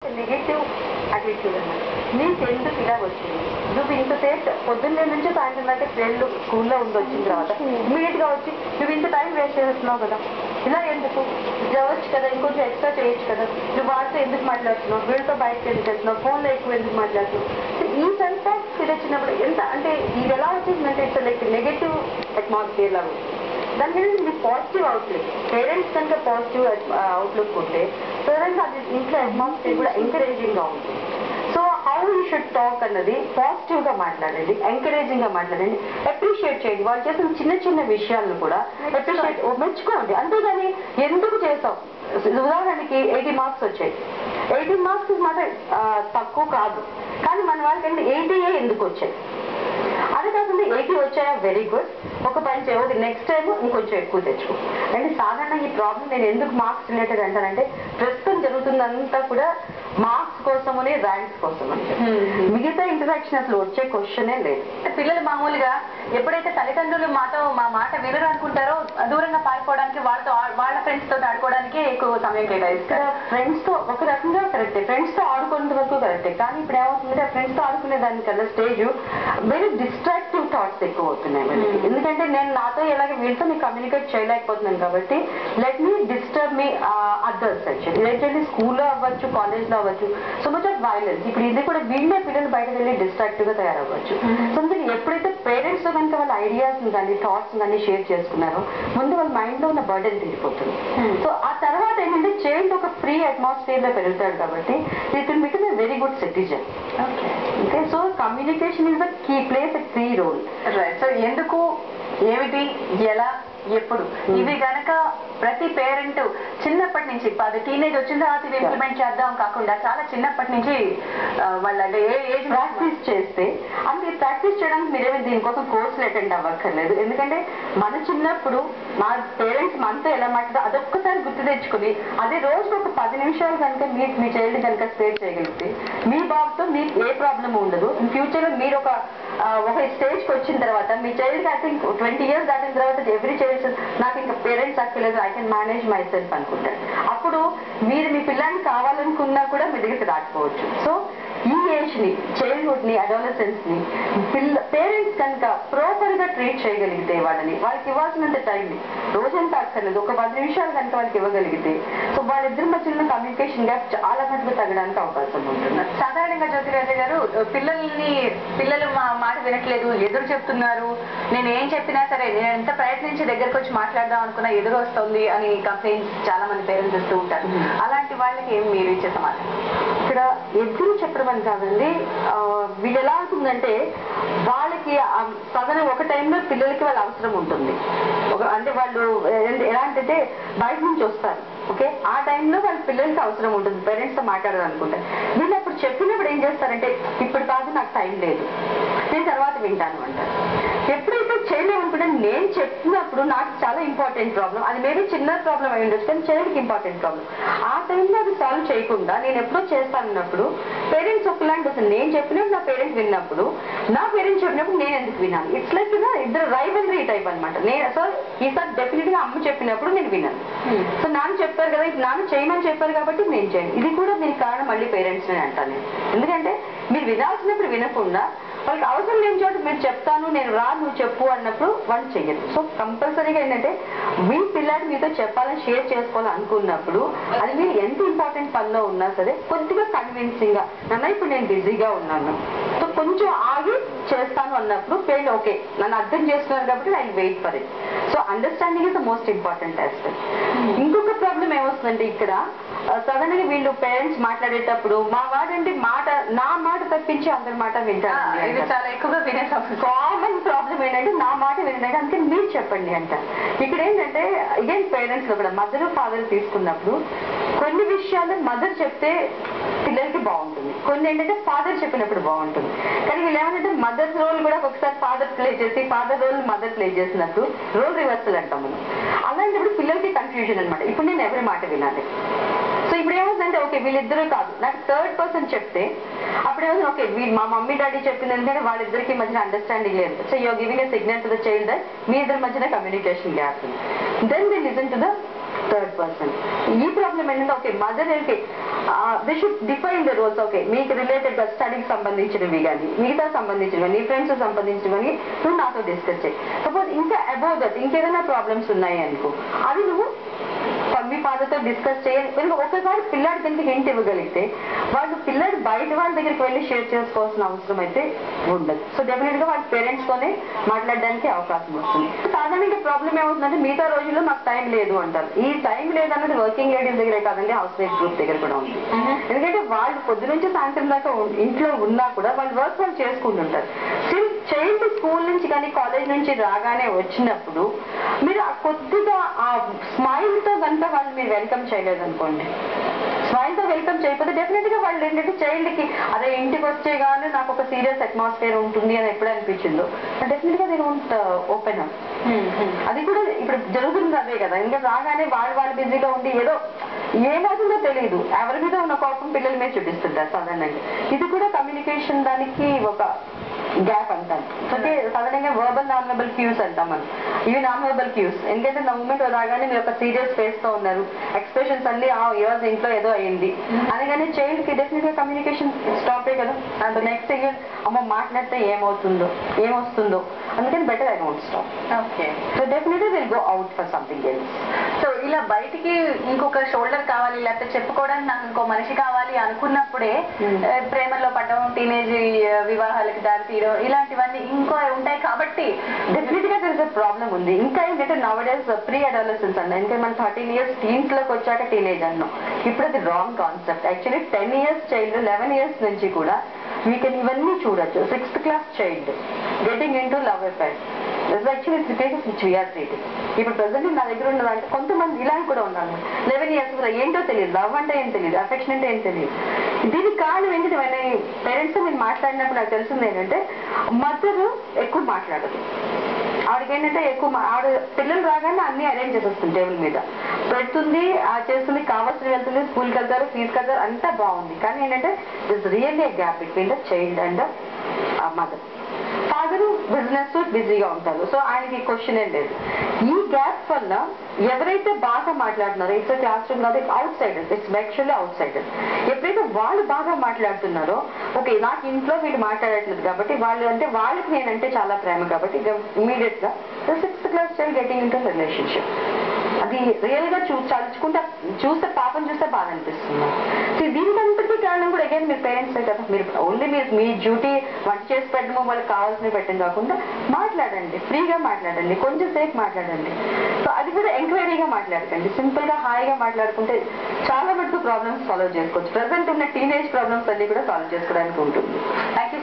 Negative attitude అన్నమాట. నీకు ఎందుకు ఇలా వచ్చింది? నువ్వు ఇంతసేపు పొద్దున్నే నుంచి సాయంత్రం దాకా పిల్లలు స్కూల్లో వచ్చిన తర్వాత ఇమీడియట్గా వచ్చి నువ్వు ఇంత టైం వేస్ట్ చేస్తున్నావు కదా, ఇలా ఎందుకు చదవచ్చు కదా, ఇంకొంచెం ఎక్స్ట్రా చేయొచ్చు కదా, నువ్వు వాళ్ళతో ఎందుకు మాట్లాడుతున్నావు, వీళ్ళతో బయటకు ఎందుకు వెళ్తున్నావు, ఫోన్లో ఎక్కువ ఎందుకు మాట్లాడుతున్నావు, ఈ సెన్స్ ఆఫ్ ఫీల్ వచ్చినప్పుడు ఎంత అంటే ఇది ఎలా వచ్చిందంటే ఇట్స్ లైక్ నెగటివ్ అట్మాస్ఫియర్ లాగా. దాని మీద మీకు పాజిటివ్ అవుట్లుక్, పేరెంట్స్ కనుక పాజిటివ్ అవుట్లుక్ ఉంటే సడన్గా అది ఇంట్లో అట్మాస్ఫియర్ కూడా ఎంకరేజింగ్గా ఉంటుంది. So how you should talk అన్నది పాజిటివ్గా మాట్లాడండి, ఎంకరేజింగ్గా మాట్లాడండి, అప్రిషియేట్ చేయండి. వాళ్ళు చేసిన చిన్న చిన్న విషయాలను కూడా అప్రిషియేట్ మెచ్చుకోండి. అంతేగాని ఎందుకు చేసావు, ఉదాహరణకి 80 మార్క్స్ వచ్చాయి, 80 మార్క్స్ మాట తక్కువ కాదు, కానీ మన వాళ్ళకంటే 80 ఎందుకు వచ్చాయి, అది కాకుండా 80 వచ్చాయా వెరీ గుడ్, ఒక పని చేయవద్దు, నెక్స్ట్ టైం ఇంకొంచెం ఎక్కువ తెచ్చుకో. అంటే సాధారణంగా ఈ ప్రాబ్లం నేను ఎందుకు మార్క్స్ రిలేటెడ్ అంటానంటే ప్రస్తుతం జరుగుతుందంతా కూడా మార్క్స్ కోసమని ర్యాంక్స్ కోసం అని. మిగతా ఇంటరాక్షన్ అసలు వచ్చే క్వశ్చనే లేదు. పిల్లలు మామూలుగా ఎప్పుడైతే తల్లిదండ్రులు మా మాట వినరు అనుకుంటారో దూరంగా పారిపోవడానికి వాళ్ళ ఫ్రెండ్స్ తో ఆడుకోవడానికి ఎక్కువ సమయం కేటాయిస్తారు. ఫ్రెండ్స్ తో ఒక రకంగా కరెక్టే, ఫ్రెండ్స్ తో ఆడుకునేంత వరకు కరెక్టే, కానీ ఇప్పుడు ఏమవుతుందంటే ఫ్రెండ్స్ తో ఆడుకునే దానికన్నా స్టేజ్ వెరీ డిస్ట్రాక్టివ్ థాట్స్ ఎక్కువ అవుతున్నాయి మనకి. ఎందుకంటే నేను నాతో ఎలాగ వీళ్ళతో నేను కమ్యూనికేట్ చేయలేకపోతున్నాను కాబట్టి let me disturb me others. Actually లేదంటే స్కూల్లో అవ్వచ్చు, కాలేజ్లో అవ్వచ్చు, సో మచ్ ఆఫ్ వైలెన్స్. ఇప్పుడు ఇది కూడా వీళ్ళే పిల్లలు బయటకు వెళ్ళి డిస్ట్రాక్టివ్ గా తయారవ్వచ్చు. సో అందుకని ఎప్పుడైతే పేరెంట్స్ తో కనుక వాళ్ళ ఐడియాస్ కానీ థాట్స్ కానీ షేర్ చేసుకున్నారో ముందు వాళ్ళ మైండ్ లో ఉన్న బర్డెన్ తీరిపోతుంది. సో ఆ తర్వాత ఏంటంటే చైల్డ్ ఒక ఫ్రీ అట్మాస్ఫియర్ లో పెరుగుతాడు కాబట్టి it will become a very good citizen. Okay, so communication is the key, plays a key role. Right. So ఎందుకు, ఏమిటి, ఎలా, ఎప్పుడు, ఇవి గనక ప్రతి పేరెంట్ చిన్నప్పటి నుంచి అది టీనేజ్ వచ్చిన తర్వాత ఇవి ఇంప్లిమెంట్ చేద్దాం కాకుండా చాలా చిన్నప్పటి నుంచి వాళ్ళ ఏజ్ ప్రాక్టీస్ చేస్తే, అంటే ప్రాక్టీస్ చేయడానికి మీరేమీ దీనికోసం కోర్సులు అటెండ్ అవ్వక్కర్లేదు. ఎందుకంటే మన చిన్నప్పుడు మా పేరెంట్స్ మనతో ఎలా మాట్లాడో అదొక్కసారి గుర్తు తెచ్చుకుని అదే రోజుకు ఒక 10 నిమిషాలు కనుక మీ చైల్డ్ కనుక స్పేర్ చేయగలిగితే మీ బాబుతో మీకు ఏ ప్రాబ్లం ఉండదు. ఇన్ ఫ్యూచర్ లో మీరు ఒక స్టేజ్కి వచ్చిన తర్వాత మీ చైల్డ్ ఐ థింక్ 20 years దాటిన తర్వాత ఎవ్రీ చైల్డ్ నాకు ఇంకా పేరెంట్స్ అక్కర్లేదు, I can manage my self అనుకుంటారు. అప్పుడు మీరు మీ పిల్లాన్ని కావాలనుకున్నా కూడా మీ దగ్గరికి రాకపోవచ్చు. సో ఈ ఏజ్ ని, చైల్డ్హుడ్ ని, అడాలసెన్స్ ని పేరెంట్స్ కనుక ప్రాపర్ గా ట్రీట్ చేయగలిగితే వాళ్ళకి ఇవ్వాల్సినంత టైం రోజంతా అక్కర్లేదు, ఒక 10 నిమిషాలు కనుక వాళ్ళకి ఇవ్వగలిగితే సో వాళ్ళిద్దరి మధ్యలో కమ్యూనికేషన్ గ్యాప్ చాలా మటుకు తగ్గడానికి అవకాశం ఉంటుంది. సాధారణంగా జ్యోతిరాజ గారు పిల్లలు మా మాట వినట్లేదు, ఎదురు చెప్తున్నారు, నేను ఏం చెప్పినా సరే, నేను ఎంత ప్రయత్నించి దగ్గరకు వచ్చి మాట్లాడదాం అనుకున్నా ఎదురు వస్తుంది అని కంప్లైంట్స్ చాలా మంది పేరెంట్స్ ఇస్తూ ఉంటారు. అలాంటి వాళ్ళకి ఏం మీరు ఇచ్చే సమాధానం? ఇక్కడ ఎదురు చెప్పడం అని కాదండి, వీళ్ళు ఎలా అవుతుందంటే వాళ్ళకి సగం ఒక టైంలో పిల్లలకి వాళ్ళ అవసరం ఉంటుంది. అంటే వాళ్ళు ఎలా అంటే బయట నుంచి వస్తారు, ఓకే, ఆ టైంలో వాళ్ళ పిల్లలకి అవసరం ఉంటుంది, పేరెంట్స్ తో మాట్లాడాలనుకుంటారు. వీళ్ళు అప్పుడు చెప్పినప్పుడు ఏం చేస్తారంటే ఇప్పుడు కాదు నాకు టైం లేదు, నేను తర్వాత వింటాను అంటారు. ఎప్పుడైతే చేయలేమనుకుంటే నేను చెప్పినప్పుడు నాకు చాలా ఇంపార్టెంట్ ప్రాబ్లం, అది మేబీ చిన్న ప్రాబ్లం అయి ఉండొచ్చు కానీ చైల్డ్కి ఇంపార్టెంట్ ప్రాబ్లం, ఆ టైంలో అది సాల్వ్ చేయకుండా నేను ఎప్పుడో చేస్తానన్నప్పుడు పేరెంట్స్ ఒకలాంటి వస్తుంది. నేను చెప్పినప్పుడు నా పేరెంట్స్ విన్నప్పుడు, నా పేరెంట్స్ చెప్పినప్పుడు నేను ఎందుకు వినాలి? ఇట్స్ లైక్ ఇద్దరు రైవల్రీ టైప్ అనమాట. సో ఈసారి డెఫినెట్ గా అమ్మ చెప్పినప్పుడు నేను విన్నాను, సో నాన్న చెప్పారు కదా, నాన్న చేయమని చెప్పారు కాబట్టి నేను చేయను. ఇది కూడా దీనికి కారణం మళ్ళీ పేరెంట్స్ అని అంటాను నేను. ఎందుకంటే మీరు వినాల్సినప్పుడు వినకుండా వాళ్ళకి అవసరం లేని చోట మీరు చెప్తాను నేను రా నువ్వు చెప్పు అన్నప్పుడు వాళ్ళు చెయ్యరు. సో కంపల్సరీగా ఏంటంటే మీ పిల్లలు మీతో చెప్పాలని షేర్ చేసుకోవాలని అనుకున్నప్పుడు అది మీరు ఎంత ఇంపార్టెంట్ పనిలో ఉన్నా సరే కొద్దిగా కన్విన్సింగ్ గా, నాన్న ఇప్పుడు నేను బిజీగా ఉన్నాను సో కొంచెం ఆగి చేస్తాను అన్నప్పుడు పేరెంట్ ఓకే నన్ను అర్థం చేస్తున్నారు కాబట్టి I wait for it. So understanding is the most important aspect. ఇంకొక ప్రాబ్లం ఏమొస్తుందంటే ఇక్కడ సడన్ గా వీళ్ళు పేరెంట్స్ మాట్లాడేటప్పుడు మా వాడంటే నా మాట తప్పించి అందరి మాట వింటారు. ఇది చాలా ఎక్కువగా వినే కామన్ ప్రాబ్లం ఏంటంటే నా మాట వినండి అందుకే మీరు చెప్పండి అంట. ఇక్కడ ఏంటంటే అగైన్ పేరెంట్స్ లో కూడా మదర్ ఫాదర్ తీసుకున్నప్పుడు కొన్ని విషయాలు మదర్ చెప్తే పిల్లలకి బాగుంటుంది, కొన్ని ఏంటంటే ఫాదర్ చెప్పినప్పుడు బాగుంటుంది. కానీ వీళ్ళు ఏమంటే మదర్ రోల్ కూడా ఒకసారి ఫాదర్ ప్లే చేసి ఫాదర్ రోల్ మదర్ ప్లే చేసినప్పుడు రోల్ రివర్సల్ అంటాం మనం. అలాంటప్పుడు పిల్లలకి కన్ఫ్యూజన్ అనమాట, ఇప్పుడు నేను ఎవరి మాట వినాలి. సో ఇప్పుడు ఏమవుతుందంటే ఓకే వీళ్ళిద్దరూ కాదు నాకు థర్డ్ పర్సన్ చెప్తే అప్పుడు ఏమవుతుంది ఓకే మా మమ్మీ డాడీ చెప్పింది ఎందుకంటే వాళ్ళిద్దరికి మధ్యన అండర్స్టాండింగ్ లేదు. So you're giving a signal to the child that మీ ఇద్దరి మధ్యన communication gap. Then they listen to the third person. ఈ ప్రాబ్లం ఏంటంటే ఓకే మదర్ ఏంటి they should define the roles. Okay మీకు రిలేటెడ్ గా స్టడీకి సంబంధించినవి కానీ మిగతా సంబంధించినవి నీ ఫ్రెండ్స్ సంబంధించినవి నువ్వు నాతో డిస్కస్ చేయి. సపోజ్ ఇంకా అబౌవ్ దట్ ఇంకేదైనా ప్రాబ్లమ్స్ ఉన్నాయి అనుకో అది నువ్వు మీ ఫాదర్తో డిస్కస్ చేయాలి. ఒకసారి పిల్లాడి కింద హింట్ ఇవ్వగలిగితే వాళ్ళు పిల్లాడు బయట వాళ్ళ దగ్గరికి వెళ్ళి షేర్ చేసుకోవాల్సిన అవసరం అయితే ఉండదు. సో డెఫినెట్ గా వాళ్ళ పేరెంట్స్ తోనే మాట్లాడడానికి అవకాశం వస్తుంది. సాధారణంగా ప్రాబ్లం ఏమవుతుందంటే మిగతా రోజుల్లో మాకు టైం లేదు అంటారు. ఈ టైం లేదన్నది వర్కింగ్ లేడీస్ దగ్గరే కాదండి, హౌస్ వైఫ్ గ్రూప్ దగ్గర కూడా ఉంది. ఎందుకంటే వాళ్ళు పొద్దు నుంచి సాయంత్రం దాకా ఇంట్లో ఉన్నా కూడా వాళ్ళు వర్క్ వాళ్ళు చేసుకుంటుంటారు. స్టిల్ చైల్డ్ స్కూల్ నుంచి కానీ కాలేజ్ నుంచి రాగానే వచ్చినప్పుడు మీరు కొద్దిగా ఆ స్మైల్ తో కనుక వాళ్ళు మీరు వెల్కమ్ చేయలేదు అనుకోండి, స్మైల్ తో వెల్కమ్ చేయకపోతే డెఫినెట్ గా వాళ్ళు ఏంటంటే చైల్డ్ కి అదే ఇంటికి వచ్చే గానీ నాకు ఒక సీరియస్ అట్మాస్ఫియర్ ఉంటుంది అని ఎప్పుడు అనిపించిందో డెఫినెట్ గా దే వోంట్ ఓపెన్ అప్. అది కూడా ఇప్పుడు జరుగుతుంది అదే కదా. ఇంకా రాగానే వాళ్ళు బిజీగా ఉండి ఏదో ఏమవుతుందో తెలియదు, ఎవరి మీద ఉన్న కోపం పిల్లల మీద చూపిస్తుంటారు సాధారణంగా. ఇది కూడా కమ్యూనికేషన్ దానికి ఒక గ్యాప్ అంటాం. ఓకే సాధారణంగా వర్బల్ నాన్ వెర్బల్ క్యూస్ అంటాం మనం. ఇవి నాన్ వెర్బల్ క్యూస్. ఎందుకంటే నా మూమెంట్ రాగానే మీరు ఒక సీరియస్ ఫేస్ తో ఉన్నారు, ఎక్స్ప్రెషన్స్ అన్ని ఈరోజు ఇంట్లో ఏదో అయింది అనగానే చైల్డ్ కి డెఫినెట్ గా కమ్యూనికేషన్ స్టాపే కదా. అండ్ నెక్స్ట్ థింగ్ అమ్మ మాట్లాడితే ఏమొస్తుందో అందుకని better I don't stop. Okay so definite గా will go out for something else. So ఇలా బయటికి ఇంకొక షోల్డర్ కావాలి లేకపోతే చెప్పుకోవడానికి నాకు ఇంకో మనిషి కావాలి అనుకున్నప్పుడే ప్రేమలో పడడం, టీనేజ్ వివాహాలకు దారి తీయడం ఇలాంటివన్నీ ఇంకో ఉంటాయి. కాబట్టి డెఫినెట్ గా తెలిసే ప్రాబ్లం ఉంది. ఇంకా ఏంటంటే నవ్ డేస్ ప్రీ అడాలసెన్స్ అన్న ఇంకా మనం 13 years టీన్స్ లోకి వచ్చాక టీనేజ్ అన్నాం. ఇప్పుడు అది wrong concept. Actually 10 years child 11 years నుంచి కూడా వీకెన్ ఇవన్నీ చూడొచ్చు. 6th class child getting into love affair actually cases which we are treating. ఇప్పుడు ప్రెసెంట్ నా దగ్గర ఉన్నదంటే కొంతమంది ఇలా కూడా ఉన్నారు 11 years కూడా ఏంటో తెలియదు, లవ్ అంటే ఏం తెలియదు, అఫెక్షన్ అంటే ఏం తెలియదు. దీనికి కారణం ఏంటంటే పేరెంట్స్ తో నేను మాట్లాడినప్పుడు నాకు తెలిసింది ఏంటంటే మదర్ ఎక్కువ మాట్లాడదు. ఆవిడకి ఏంటంటే ఎక్కువ ఆవిడ పిల్లలు రాగానే అన్ని అరేంజ్ చేసేస్తుంది, టేబుల్ మీద పెడుతుంది, చేస్తుంది, కావాల్సిన వెళ్తుంది, స్కూల్కి వెళ్తారు, ఫీజు కడతారు, అంతా బాగుంది. కానీ ఏంటంటే this really a gap between the child and mother. Father business బిజీగా ఉంటారు, సో ఆయనకి క్వశ్చన్ ఏం లేదు. ఈ గ్యాప్ వల్ల ఎవరైతే బాగా మాట్లాడుతున్నారో ఇట్స్ క్లాస్ రూమ్ కాదు, out Zydus, it's actually out Zydus. ఎప్పుడైతే వాళ్ళు బాగా మాట్లాడుతున్నారో ఓకే నాకు ఇంట్లో వీళ్ళు మాట్లాడట్లేదు కాబట్టి వాళ్ళు అంటే వాళ్ళకి నేనంటే చాలా ప్రేమ కాబట్టి ఇమీడియట్ గా 6th class child getting in to relationship. అది రియల్ గా చూస్తే పాపం చూస్తే బాధ అనిపిస్తుంది. దీనికంతటి కారణం కూడా అగైన్ మీరు పేరెంట్సే కదా. మీరు ఓన్లీ మీ డ్యూటీ వంట చేసి పెట్టడము వాళ్ళకి కావాల్సినవి పెట్టడం కాకుండా మాట్లాడండి, ఫ్రీగా మాట్లాడండి, కొంచెం సేపు మాట్లాడండి. సో అది కూడా ఎంక్వైరీగా మాట్లాడకండి, సింపుల్ గా హాయిగా మాట్లాడుకుంటే చాలా మటుకు ప్రాబ్లమ్స్ సాల్వ్ చేసుకోవచ్చు. ప్రెసెంట్ ఉన్న టీనేజ్ ప్రాబ్లమ్స్ అన్ని కూడా సాల్వ్ చేసుకోవడానికి ఉంటుంది. Thank you